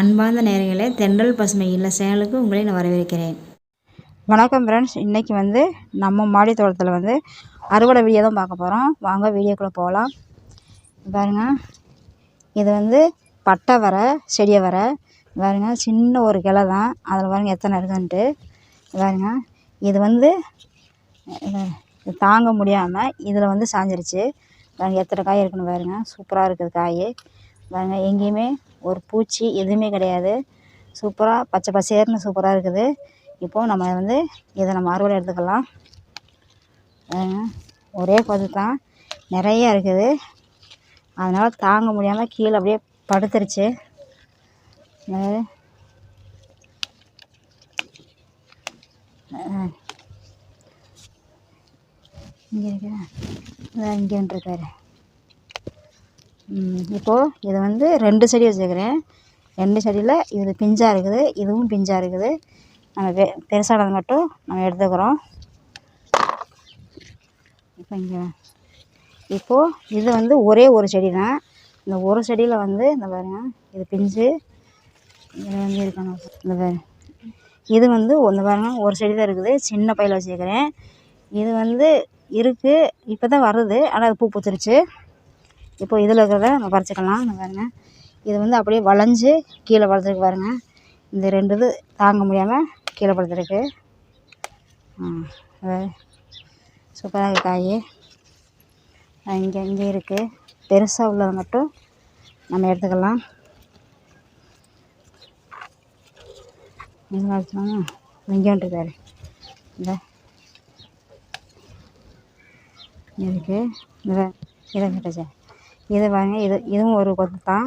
அன்பார்ந்த நேயர்களே, தென்றல் பசுமை இல்ல சேனலுக்கு உங்களை நான் வரவேற்கிறேன். வணக்கம் ஃப்ரெண்ட்ஸ். இன்றைக்கி நம்ம மாடி தோட்டத்தில் அறுவடை வீடியோ தான் பார்க்க போகிறோம். வாங்க வீடியோக்குள்ளே போகலாம். பாருங்க, இது பட்டை வரை செடியை வரை பாருங்க, சின்ன ஒரு கிளை தான். அதில் பாருங்க எத்தனை இருக்குன்ட்டு. பாருங்க, இது இது தாங்க முடியாமல் இதில் சாஞ்சிருச்சு. பாருங்க எத்தனை காய் இருக்குன்னு பாருங்க. சூப்பராக இருக்குது காய். பாருங்க, எங்கேயுமே ஒரு பூச்சி எதுவுமே கிடையாது. சூப்பராக பச்சை பசேர்னு சூப்பராக இருக்குது. இப்போது நம்ம இதை நம்ம அறுவடை எடுத்துக்கலாம். ஒரே கொது தான், நிறைய இருக்குது. அதனால் தாங்க முடியாமல் கீழே அப்படியே படுத்துருச்சு. இங்கே இருக்க இங்கே இருக்காரு. இப்போது இது 2 செடி வச்சுருக்கிறேன். 2 செடியில் இது பிஞ்சாக இருக்குது, இதுவும் பிஞ்சாக இருக்குது. நம்ம பெருசானது மட்டும் நம்ம எடுத்துக்கிறோம். இப்போது இது ஒரே ஒரு செடி தான். இந்த ஒரு செடியில் இந்த பாருங்க, இது பிஞ்சு இதில் இருக்கணும். இந்த பாருங்க, இது ஒன்று பாருங்க, ஒரு செடி தான் இருக்குது. சின்ன பையில் வச்சுருக்கிறேன். இது இருக்குது, இப்போ தான் வருது. ஆனால் அது பூ பூத்துருச்சு. இப்போ இதில் இருக்கிறத நம்ம பறிச்சுக்கலாம். பாருங்க, இது அப்படியே வளைஞ்சு கீழே படுத்துருக்கு. பாருங்க, இந்த 2 இது தாங்க முடியாமல் கீழே படுத்துருக்கு. சூப்பராக இருக்குது காய். இங்கே இருக்குது. பெருசாக உள்ளதை மட்டும் நம்ம எடுத்துக்கலாம். இங்கே வச்சுக்கோங்க. இங்கே இருக்காரு. இந்த இருக்குது. இதை கிட்டச்சா இது பாருங்க, இதுவும் ஒரு கொத்து தான்.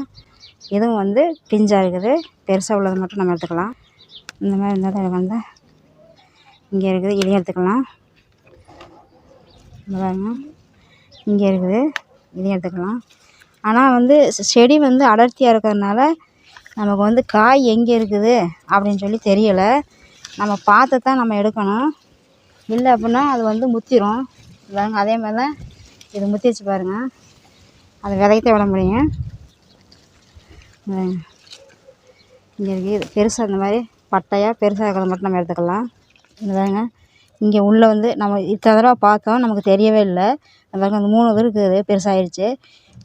இதுவும் பிஞ்சாக இருக்குது. பெருசாக உள்ளதை மட்டும் நம்ம எடுத்துக்கலாம். இந்த மாதிரி இருந்தால் இங்கே இருக்குது, இதையும் எடுத்துக்கலாம். இந்த பாருங்க, இங்கே இருக்குது, இதையும் எடுத்துக்கலாம். ஆனால் செடி அடர்த்தியாக இருக்கிறதுனால நமக்கு காய் எங்கே இருக்குது அப்படின்னு சொல்லி தெரியலை. நம்ம பார்த்து தான் நம்ம எடுக்கணும். இல்லை அப்படின்னா அது முத்திரும். பாருங்க, அதே மாதிரி தான் இது முத்திச்சு பாருங்கள். அது விதையத்தை விட முடியும். இங்கே இருக்குது. இது பெருசாக இந்த மாதிரி பட்டையாக பெருசாக இருக்கிறத மட்டும் நம்ம எடுத்துக்கலாம். இந்த பாருங்க, இங்கே உள்ளே நம்ம இத்தனை தடவை பார்த்தோம், நமக்கு தெரியவே இல்லை. பாருங்க, அந்த 3 இது இருக்குது, பெருசாகிடுச்சு.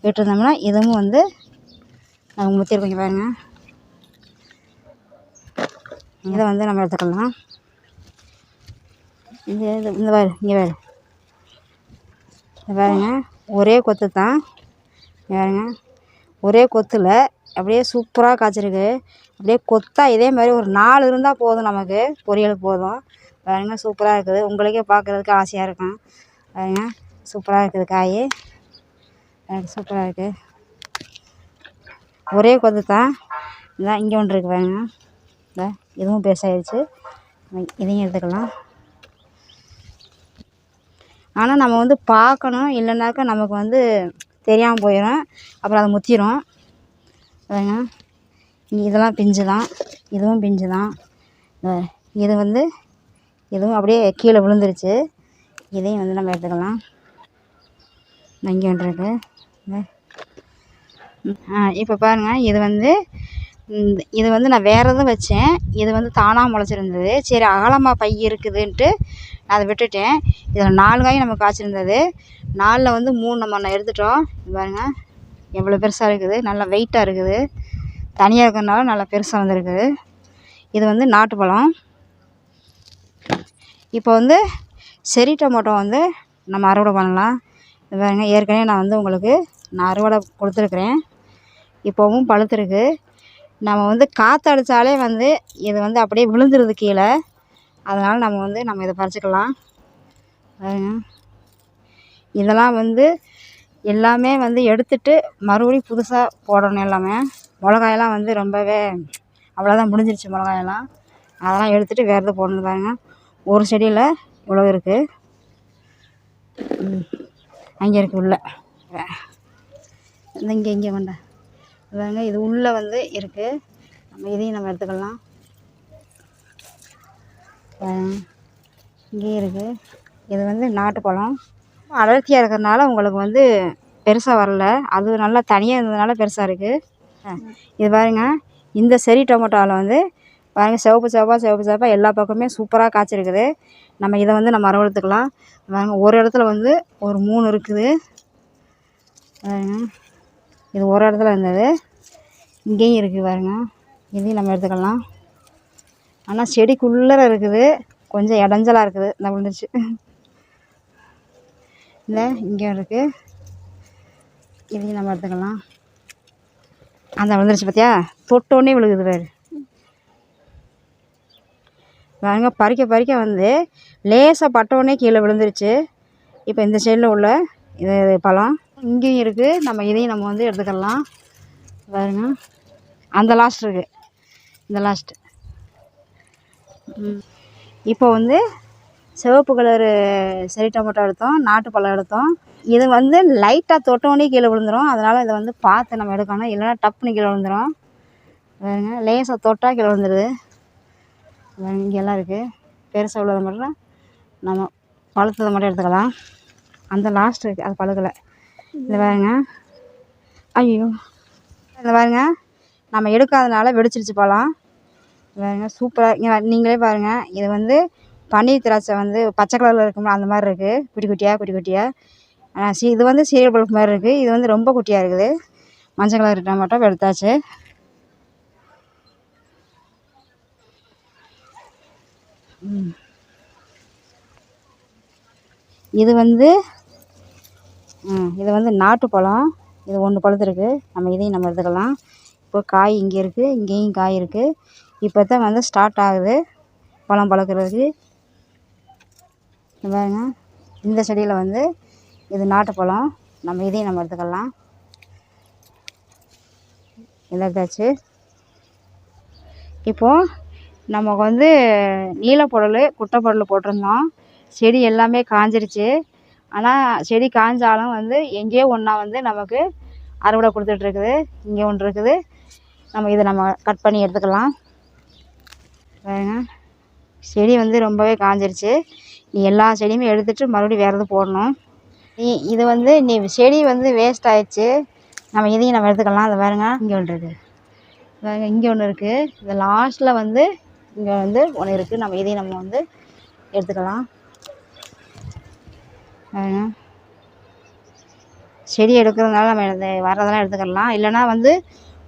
விட்டுருந்தோம்னா இதுவும் நமக்கு முத்திருக்கோங்க. பாருங்க, இதை நம்ம எடுத்துக்கலாம். இந்த பாரு, இங்கே பாரு. பாருங்க, ஒரே கொத்து தான். பாருங்க, ஒரே கொத்தில் அப்படியே சூப்பராக காய்ச்சிருக்கு. அப்படியே கொத்தா இதே மாதிரி ஒரு 4 இருந்தால் போதும், நமக்கு பொரியலுக்கு போதும். பாருங்க, சூப்பராக இருக்குது. உங்களுக்கே பார்க்குறதுக்கு ஆசையாக இருக்கும். பாருங்க, சூப்பராக இருக்குது காய். சூப்பராக இருக்குது. ஒரே கொத்து தான். இதான் இங்கே ஒன்று இருக்குது. பாருங்க, இந்த இதுவும் பெருசாகிடுச்சு. இதையும் எடுத்துக்கலாம். ஆனால் நம்ம பார்க்கணும், இல்லைனாக்கா நமக்கு தெரியாமல் போயிடும். அப்புறம் அதை முத்திரும். பாருங்க, இதெல்லாம் பிஞ்சு தான், இதுவும் பிஞ்சு தான். இது இதுவும் அப்படியே கீழே விழுந்துருச்சு. இதையும் நம்ம எடுத்துக்கலாம். இங்கே ஒன்று இருக்குது. இப்போ பாருங்கள், இது நான் வேறு எதுவும் வச்சேன். இது தானாக முளைச்சிருந்தது. சரி, அகலமாக பை இருக்குதுன்ட்டு நான் அதை விட்டுட்டேன். இதில் 4 காய் நமக்கு காய்ச்சிருந்தது. 4ல் 3 நம்ம எடுத்துட்டோம். பாருங்கள், எவ்வளோ பெருசாக இருக்குது. நல்லா வெயிட்டாக இருக்குது. தனியாக இருக்கிறதுனால நல்லா பெருசாக வந்திருக்குது. இது நாட்டுப்பழம். இப்போ செரி டொமேட்டோ நம்ம அறுவடை பண்ணலாம். இது பாருங்க, ஏற்கனவே நான் உங்களுக்கு அறுவடை கொடுத்துருக்குறேன். இப்போவும் பழுத்துருக்கு. நம்ம காற்று அடித்தாலே இது அப்படியே விழுந்துருது கீழே. அதனால் நம்ம இதை பறிச்சுக்கலாம். பாருங்க, இதெல்லாம் எல்லாமே எடுத்துட்டு மறுபடியும் புதுசாக போடணும். எல்லாமே மிளகாயெல்லாம் ரொம்பவே அவ்வளோதான், முடிஞ்சிருச்சு மிளகாயெல்லாம். அதெல்லாம் எடுத்துகிட்டு வேறு எது போடணும். பாருங்க, ஒரு செடியில் இவ்வளோ இருக்குது. அங்கே இருக்குது உள்ள. இங்கே கொண்ட பாருங்க, இது உள்ளே இருக்குது. நம்ம இதையும் நம்ம எடுத்துக்கலாம். இங்கே இருக்குது. இது நாட்டுப்பழம். அடர்த்தியாக இருக்கிறதுனால உங்களுக்கு பெருசாக வரல. அது நல்லா தனியாக இருந்ததுனால பெருசாக இருக்குது. இது பாருங்க, இந்த செரி டொமேட்டோவில் வந்து பாருங்கள் சிவப்பு சிவப்பாக எல்லா பக்கமே சூப்பராக காய்ச்சிருக்குது. நம்ம இதை வந்து நம்ம அறுவடைத்துக்கலாம். பாருங்கள் ஒரு இடத்துல வந்து ஒரு 3 இருக்குது. இது ஒரு இடத்துல இருந்தது, இங்கேயும் இருக்குது பாருங்க. இதையும் நம்ம எடுத்துக்கலாம். ஆனால் செடிக்குள்ளே இருக்குது, கொஞ்சம் இடைஞ்சலாக இருக்குது. இந்த விழுந்துருச்சு. இல்லை இங்கே இருக்குது, இதையும் நம்ம எடுத்துக்கலாம். அந்த விழுந்துருச்சு பார்த்தியா, தொட்டோன்னே விழுகுது பாரு. பாருங்க பறிக்க வந்து லேசாக பட்டோடனே கீழே விழுந்துருச்சு. இப்போ இந்த சைடில் உள்ள இது பழம் இங்கேயும் இருக்குது. நம்ம இதையும் நம்ம வந்து எடுத்துக்கலாம். பாருங்க அந்த லாஸ்ட் இருக்குது, இந்த லாஸ்ட்டு. இப்போ வந்து சிவப்பு கலரு செரி டொமேட்டோ எடுத்தோம், நாட்டு பழம் எடுத்தோம். இது வந்து லைட்டாக தொட்டோன்னே கீழே விழுந்துடும். அதனால் இதை வந்து பார்த்து நம்ம எடுக்கணும், இல்லைன்னா டப்புன்னு கீழே விழுந்துடும். பாருங்க லேசாக தொட்டால் கீழே விழுந்துடுது. இங்கெல்லாம் இருக்குது, பெருசாக உள்ளதை மட்டும் நம்ம பழுத்ததை மட்டும் எடுத்துக்கலாம். அந்த லாஸ்ட் இருக்குது, அது பழுக்கலை. இந்த பாருங்க, ஐயோ இந்த பாருங்க நம்ம எடுக்காதனால வெடிச்சிருச்சு பழம். பாருங்க சூப்பராக இங்கே நீங்களே பாருங்கள். இது வந்து பன்னீர் திராட்சை வந்து பச்சை கலரில் இருக்கும்ல, அந்த மாதிரி இருக்குது, குட்டி குட்டியாக. இது வந்து சீரியல் பல்ப் மாதிரி இருக்குது. இது வந்து ரொம்ப குட்டியாக இருக்குது. மஞ்சள் கலர் டொமேட்டோ எடுத்தாச்சு. இது வந்து நாட்டு பழம். இது 1 பழுத்துருக்கு. நம்ம இதையும் நம்ம எடுத்துக்கலாம். இப்போ காய் இங்கே இருக்குது, இங்கேயும் காய் இருக்குது. இப்போ தான் வந்து ஸ்டார்ட் ஆகுது பழம் பழுக்கிறதுக்கு. பாருங்க இந்த செடியில் வந்து இது நாட்டு பழம். நம்ம இதையும் நம்ம எடுத்துக்கலாம். எடுத்தாச்சு. இப்போது நமக்கு வந்து நீலப்பொடல் குட்டைப்பொடல் போட்டிருந்தோம். செடி எல்லாமே காஞ்சிருச்சு. ஆனால் செடி காய்ஞ்சாலும் வந்து எங்கேயோ ஒன்றா வந்து நமக்கு அறுவடை கொடுத்துட்ருக்குது. இங்கே ஒன்று இருக்குது, நம்ம இதை நம்ம கட் பண்ணி எடுத்துக்கலாம். பாருங்க செடி வந்து ரொம்பவே காஞ்சிருச்சு. நீ எல்லா செடியுமே எடுத்துகிட்டு மறுபடியும் வேறு எது போடணும். இது வந்து நீ செடி வந்து வேஸ்ட் ஆயிடுச்சு, நம்ம இதையும் நம்ம எடுத்துக்கலாம். அதை பாருங்க இங்கே ஒன்று இருக்குது, பாருங்க இங்கே ஒன்று இருக்குது. இந்த லாஸ்ட்டில் வந்து இங்கே வந்து ஒன்று இருக்குது. நம்ம இதையும் நம்ம வந்து எடுத்துக்கலாம். செடி எடுக்கிறதுனால நம்ம வரதெல்லாம் எடுத்துக்கலாம். இல்லைனா வந்து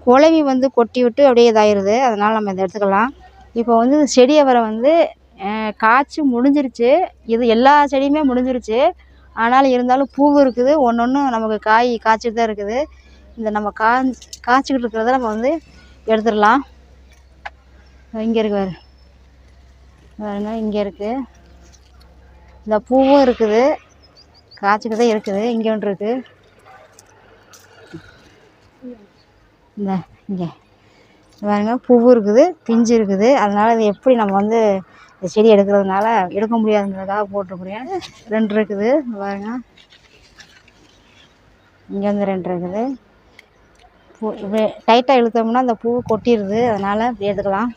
குழவி வந்து கொட்டி விட்டு அப்படியே இதாகிடுது. அதனால் நம்ம இதை எடுத்துக்கலாம். இப்போ வந்து செடியை வர வந்து காய்ச்சி முடிஞ்சிருச்சு. இது எல்லா செடியுமே முடிஞ்சிருச்சு. ஆனாலும் இருந்தாலும் பூவு இருக்குது, ஒன்று நமக்கு காய் காய்ச்சிட்டு தான் இருக்குது. இந்த நம்ம காய்ச்சிக்கிட்டு இருக்கிறத நம்ம வந்து எடுத்துடலாம். இங்கே இருக்கு பாருங்க, இங்கே இருக்குது. இந்த பூவும் இருக்குது, காய்ச்சிட்டு தான் இருக்குது. இங்கே ஒன்று இருக்குது, இந்த இங்கே பாருங்க பூவு இருக்குது, பிஞ்சு இருக்குது. அதனால் இது எப்படி நம்ம வந்து இந்த செடி எடுக்கிறதுனால எடுக்க முடியாதுங்கிறதுக்காக போட்டிருக்குறேன். 2 இருக்குது பாருங்க. இங்கே வந்து 2 இருக்குது. பூ இப்படி டைட்டாக இழுத்தோம்னா அந்த பூ கொட்டிடுது. அதனால் இப்படி எடுத்துக்கலாம்.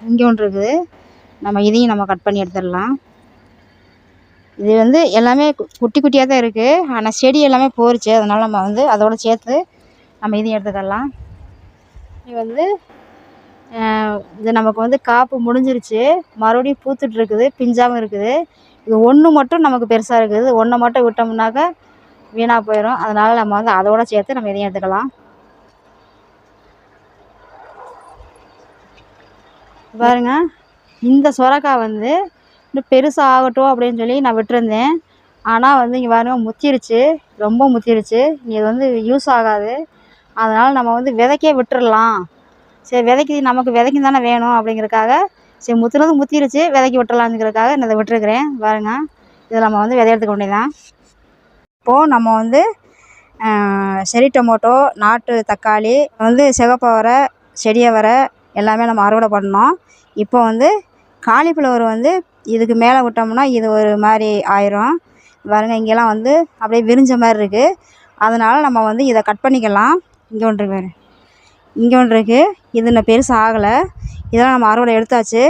இங்கே ஒன்று இருக்குது, நம்ம இதையும் நம்ம கட் பண்ணி எடுத்துடலாம். இது வந்து எல்லாமே குட்டி குட்டியாக தான் இருக்குது. ஆனால் செடி எல்லாமே போரிச்சு. அதனால் நம்ம வந்து அதோடு சேர்த்து நம்ம இதையும் எடுத்துக்கலாம். இது வந்து இது நமக்கு வந்து காப்பு முடிஞ்சிருச்சு, மறுபடியும் பூத்துட்ருக்குது, பிஞ்சாமல் இருக்குது. இது ஒன்று மட்டும் நமக்கு பெருசாக இருக்குது. ஒன்றை மட்டும் விட்டோம்னாக்கா வீணாக போயிடும். அதனால் நம்ம வந்து அதோடு சேர்த்து நம்ம இதையும் எடுத்துக்கலாம். பாருங்க இந்த சுரக்காய் வந்து இன்னும் பெருசாக ஆகட்டும் அப்படின்னு சொல்லி நான் விட்டுருந்தேன். ஆனால் வந்து இங்கே பாருங்க முத்திருச்சு, ரொம்ப முத்திருச்சு. இது வந்து யூஸ் ஆகாது. அதனால் நம்ம வந்து விதைக்கே விட்டுறலாம். சரி விதைக்கு நமக்கு விதைக்கும் தானே வேணும் அப்படிங்கிறதுக்காக, சரி முத்திருச்சு விதைக்கி விட்டுறலாங்கிறதுக்காக நான் இதை விட்டுருக்குறேன். பாருங்க இதில் நம்ம வந்து விதை எடுத்துக்க வேண்டியதான். இப்போது நம்ம வந்து செரி டொமேட்டோ, நாட்டு தக்காளி வந்து சிகப்பவரை, செடியவரை எல்லாமே நம்ம அறுவடை பண்ணோம். இப்போ வந்து காலிஃப்ளவர் வந்து இதுக்கு மேலே விட்டோம்னா இது ஒரு மாதிரி ஆயிரும். பாருங்க இங்கெல்லாம் வந்து அப்படியே விரிஞ்ச மாதிரி இருக்குது. அதனால் நம்ம வந்து இதை கட் பண்ணிக்கலாம். இங்கே ஒன்று வேறு, இங்கே ஒன்று இருக்குது. இது இன்னும் பெருசாக ஆகலை. இதெல்லாம் நம்ம அறுவடை எடுத்தாச்சு.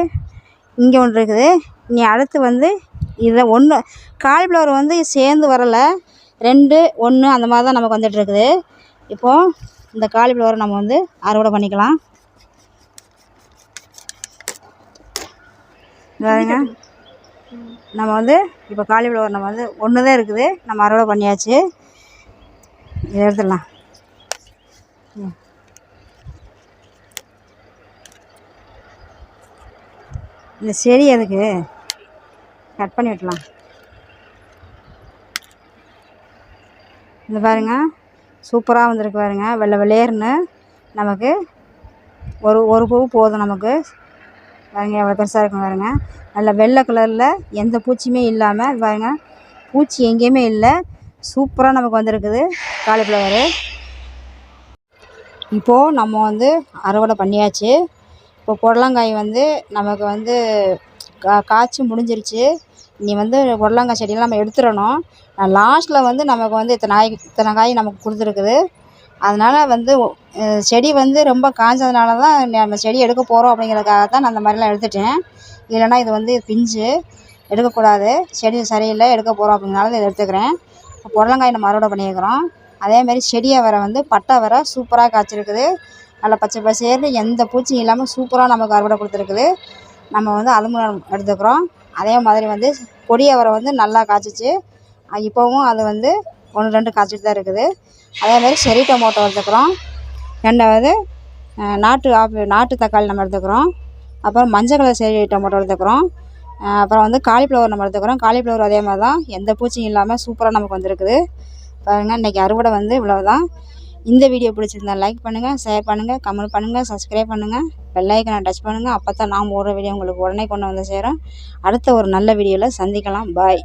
இங்கே ஒன்று இருக்குது. நீ அடுத்து வந்து இதை ஒன்று காலிஃப்ளவர் வந்து சேர்ந்து வரலை, 2 1 அந்த மாதிரி தான் நமக்கு வந்துட்டுருக்குது. இப்போது இந்த காலிஃப்ளவரை நம்ம வந்து அறுவடை பண்ணிக்கலாம். பாருங்க நம்ம வந்து இப்போ காலிஃப்ளவர் நம்ம வந்து ஒன்று தான் இருக்குது, நம்ம அறுவடை பண்ணியாச்சு. இதை எடுத்துடலாம். இந்த செடி எதுக்கு கட் பண்ணி விட்டலாம். இந்த பாருங்க சூப்பராக வந்திருக்கு பாருங்க, வெள்ளை வெள்ளையர்னு. நமக்கு ஒரு பூ போதும் நமக்கு. பாருங்க எவ்வளோ பெருசாக இருக்கும் பாருங்க, நல்ல வெள்ளை கலரில் எந்த பூச்சியுமே இல்லாமல் பாருங்க, பூச்சி எங்கேயுமே இல்லை, சூப்பராக நமக்கு வந்திருக்குது காலிஃப்ளவரு. இப்போது நம்ம வந்து அறுவடை பண்ணியாச்சு. இப்போ புடலங்காய் வந்து நமக்கு வந்து காய்ச்சி முடிஞ்சிருச்சு. இனி வந்து புடலங்காய் செடியெல்லாம் நம்ம எடுத்துடணும். லாஸ்ட்டில் வந்து நமக்கு வந்து இத்தனை காய் நமக்கு கொடுத்துருக்குது. அதனால் வந்து செடி வந்து ரொம்ப காய்ஞ்சதுனால தான் நம்ம செடி எடுக்க போகிறோம் அப்படிங்கிறதுக்காக தான் நான் அந்த மாதிரிலாம் எடுத்துட்டேன். இல்லைன்னா இது வந்து பிஞ்சு எடுக்கக்கூடாது, செடி சரியில்லை எடுக்க போகிறோம் அப்படிங்கிறனால இதை எடுத்துக்கிறேன். புடலங்காய் நம்ம அறுவடை பண்ணியிருக்கிறோம். அதேமாதிரி செடியை வர வந்து பட்டை வர சூப்பராக காய்ச்சிருக்குது. நல்லா பச்சை பசேர்னு எந்த பூச்சியும் இல்லாமல் சூப்பராக நமக்கு அறுவடை கொடுத்துருக்குது. நம்ம வந்து அதுவும் எடுத்துக்கிறோம். அதே மாதிரி வந்து கொடியை வர வந்து நல்லா காய்ச்சிச்சு. இப்போவும் அது வந்து 1-2 காய்ச்சிட்டு தான் இருக்குது. அதேமாதிரி செரி டொமேட்டோ எடுத்துக்கிறோம். 2வது நாட்டு தக்காளி நம்ம எடுத்துக்கிறோம். அப்புறம் மஞ்சள் கலர் செரி டொமேட்டோ எடுத்துக்கிறோம். அப்புறம் வந்து காலிஃப்ளவர் நம்ம எடுத்துக்கிறோம். காலிஃப்ளவர் அதே மாதிரி தான், எந்த பூச்சியும் இல்லாமல் சூப்பராக நமக்கு வந்திருக்குது. பாருங்கள் இன்றைக்கி அறுவடை வந்து இவ்வளவுதான். இந்த வீடியோ பிடிச்சிருந்தா லைக் பண்ணுங்கள், ஷேர் பண்ணுங்கள், கமெண்ட் பண்ணுங்கள், சப்ஸ்கிரைப் பண்ணுங்கள், பெல் ஐக்கனை டச் பண்ணுங்கள். அப்போ தான் நான் போடுற வீடியோ உங்களுக்கு உடனே கொண்டு வந்து சேரும். அடுத்த ஒரு நல்ல வீடியோவில் சந்திக்கலாம். பாய்.